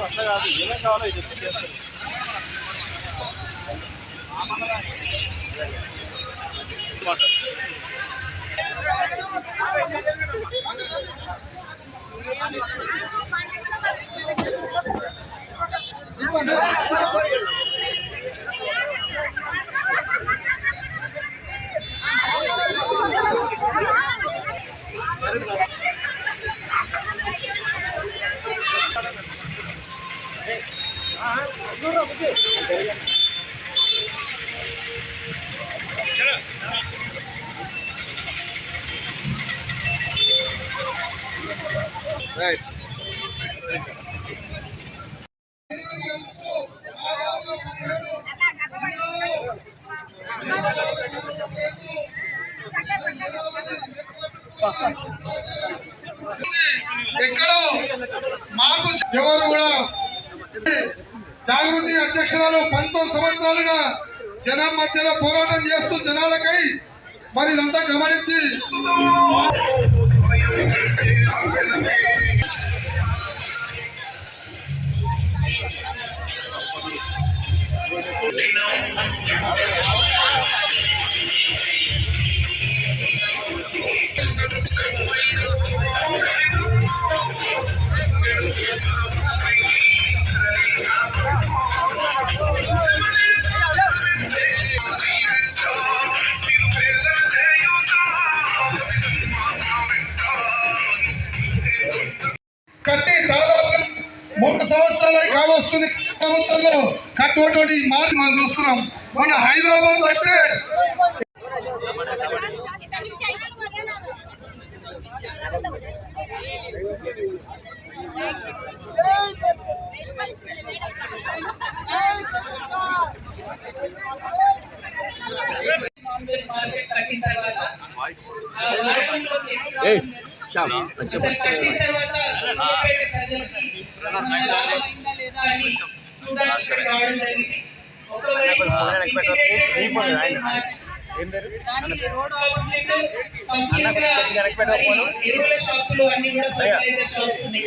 అట్లా కాదు, ఏమేం కావాలో ఇది చేస్తారు. Right. ఎక్కడో మార్పు ఎవరు కూడా జాగృతి అధ్యక్షురాలు 19 సంవత్సరాలుగా జనం మధ్యలో పోరాటం చేస్తూ జనాలకై మరి ఇదంతా గమనించి కట్టి దాదాపు 3 సంవత్సరాలు కావస్తుంది. ప్రభుత్వంలో కట్టుబడి మార్పు మనం చూస్తున్నాం. మన హైదరాబాద్ అయితే ఎరువుల షాపులు అన్ని కూడా ఫర్టిలైజర్ షాప్స్ ఉన్నాయి.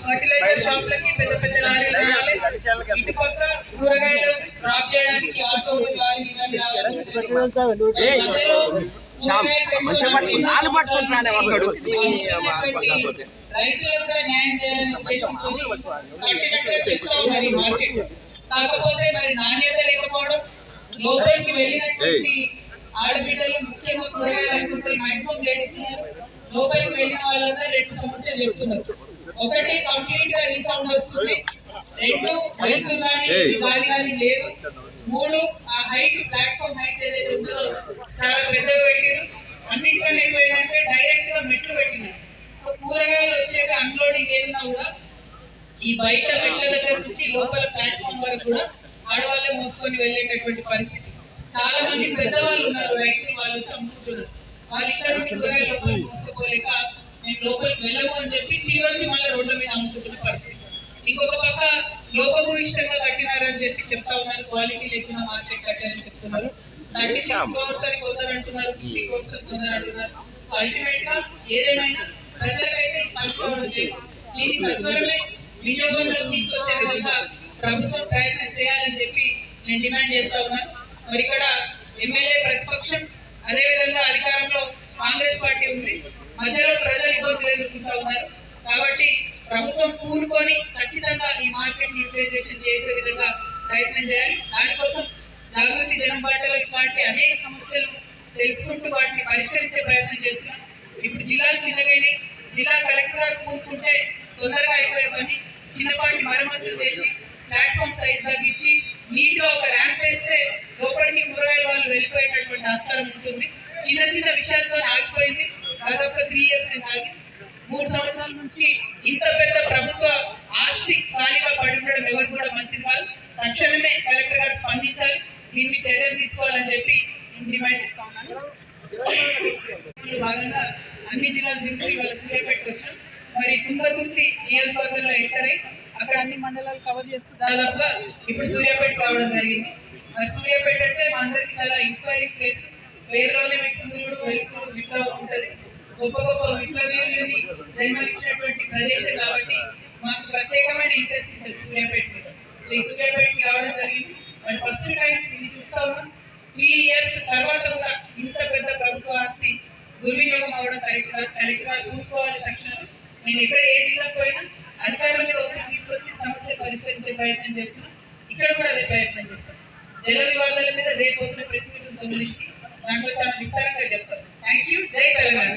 ఫర్టిలైజర్ షాపులకి పెద్ద పెద్ద లారీలు రావాలి. ఇటు పక్క కూరగాయలు డ్రాప్ చేయడానికి ఆటోలు రైతులకు కూడా న్యాయం చేయాలనే ఉద్దేశంతో చెప్తా మరి మార్కెట్. కాకపోతే మరి నాణ్యత లేకపోవడం, లోపలికి వెళ్ళినటువంటి ఆడబిడ్డలు ముఖ్యంగా కూరగాయలు అనుకుంటే మాక్సిమం లేడీస్ లోపలికి వెళ్ళిన వాళ్ళంతా 2 సమస్యలు చెప్తున్నారు. ఒకటి కంప్లీట్ గా రీసౌండ్ వస్తుంది, 2 బయటకు కానీ గాలి కానీ లేదు, 3 ఆ హైట్ ప్లాట్ఫామ్ హైట్ ఏదైతే ఉందో చాలా పెద్దగా పెట్టారు. అన్నింటికన్నా ఎక్కువ ఏంటంటే డైరెక్ట్ గా మెట్లు పెట్టినారు. కూరగాయలు వచ్చాక అన్లోడింగ్ ఏదైనా కూడా ఈ బయట మెట్ల దగ్గర నుంచి లోపల ప్లాట్ఫామ్ వరకు కూడా ఆడవాళ్ళే మోసుకొని వెళ్ళేటటువంటి పరిస్థితి. చాలా మంది పెద్దవాళ్ళు ఉన్నారు, రైతులు, వాళ్ళు వచ్చి అమ్ముకుంటున్నారు. వాళ్ళు ఇక్కడ నుండి కూరగాయలు లోపలికి మోసుకోలేక మేము లోపలికి వెళ్ళము అని చెప్పి తిరిగి వచ్చి మళ్ళీ రోడ్ల మీద అమ్ముకుంటున్న పరిస్థితి. ఇంకొక పక్క లోపభూయిష్టంగా కట్టినారని చెప్పి చెప్తా ఉన్నారు, క్వాలిటీ లేకుండా మార్కెట్ కట్టారని చెప్తున్నారు. 36 crores అని కొందరంటున్నారు, 50 crores అని కొందరంటున్నారు. అల్టిమేట్ గా ఏదేమైనా ప్రజలకైతే పంచుకోవడం లేదు. దీని సత్వరమే వినియోగంలో తీసుకొచ్చే విధంగా ప్రభుత్వం ప్రయత్నం చేయాలని చెప్పి నేను డిమాండ్ చేస్తా ఉన్నాను. మరి ఇక్కడ ఎమ్మెల్యే ప్రతిపక్షం, అదేవిధంగా అధికారంలో కాంగ్రెస్ పార్టీ ఉంది. మధ్యలో ప్రజలు ఇబ్బందులు ఎదుర్కొంటా ఉన్నారు. కాబట్టి ప్రభుత్వం కూనుకొని ఖచ్చితంగా ఈ మార్కెట్ యూటిలైజేషన్ చేసే విధంగా ప్రయత్నం చేయాలి. దానికోసం జాగృతి జనం పాటలో ఇట్లాంటి అనేక సమస్యలు తెలుసుకుంటూ వాటిని పరిష్కరించే ప్రయత్నం చేస్తున్నాం. ఇప్పుడు జిల్లాలు చిన్నగానే, జిల్లా కలెక్టర్ గారు కూనుకుంటే తొందరగా అయిపోయే పని చిన్నపాటి మరమ్మతులు చేసి ప్లాట్ఫామ్ సైజ్ తగ్గించి నీట్ గా ఒక ర్యాంప్ వేస్తే లోపలికి కూరగాయల వాళ్ళు వెళ్ళిపోయేటటువంటి ఆస్కారం ఉంటుంది. చిన్న చిన్న విషయాలతో ఆగిపోయింది. దాదాపు 3 years ఆగి 3 సంవత్సరాల నుంచి ఇంత పెద్ద ప్రభుత్వ ఆస్తి ఖాళీగా పడి ఉండడం ఎవరు కూడా మంచిది కాదు. తక్షణమే కలెక్టర్ గారు స్పందించాలి, దీన్ని చర్యలు తీసుకోవాలని చెప్పి నేను డిమాండ్ చేస్తా ఉన్నాను. భాగంగా అన్ని జిల్లాల నుంచి వాళ్ళ సూర్యాపేట వచ్చినాం. మరి కుందకుర్తి నియోజకవర్గంలో ఎంటర్ అయ్యి అక్కడ అన్ని మండలాలు కవర్ చేస్తూ దాదాపుగా ఇప్పుడు సూర్యాపేట రావడం జరిగింది. మరి సూర్యాపేట అంటే మా అందరికి చాలా ఇన్స్పైరింగ్ ప్లేస్. పేరులోనే మీకు సూర్యుడు వెలుగుడు విప్లవం ఉంటుంది. గొప్ప గొప్ప విప్లవీయులని జన్మనిచ్చినటువంటి ప్రదేశం కాబట్టి మాకు ప్రత్యేకమైన ఇంట్రెస్ట్ ఉంటుంది సూర్యాపేట మీద. ఈ సూర్యాపేటకి రావడం జరిగింది. మరి ఫస్ట్ టైం ఇది చూస్తా ఉన్నాం. 3 years తర్వాత కూడా ఇంత పెద్ద ప్రభుత్వ ఆస్తి దుర్వినియోగం అవ్వడం కరెక్ట్ గా చూసుకోవాలి. తక్షణం నేను ఎక్కడ ఏ జిల్లాకు పోయినా అధికారుల మీద ఒత్తిడి తీసుకొచ్చి సమస్య పరిష్కరించే ప్రయత్నం చేస్తున్నాం. ఇక్కడ కూడా అదే ప్రయత్నం చేస్తాం. జల వివాదాల మీద రేపు పొద్దున ప్రెస్ మీట్ 9కి దాంట్లో చాలా విస్తారంగా చెప్తాం. Thank you. జై తెలంగాణ.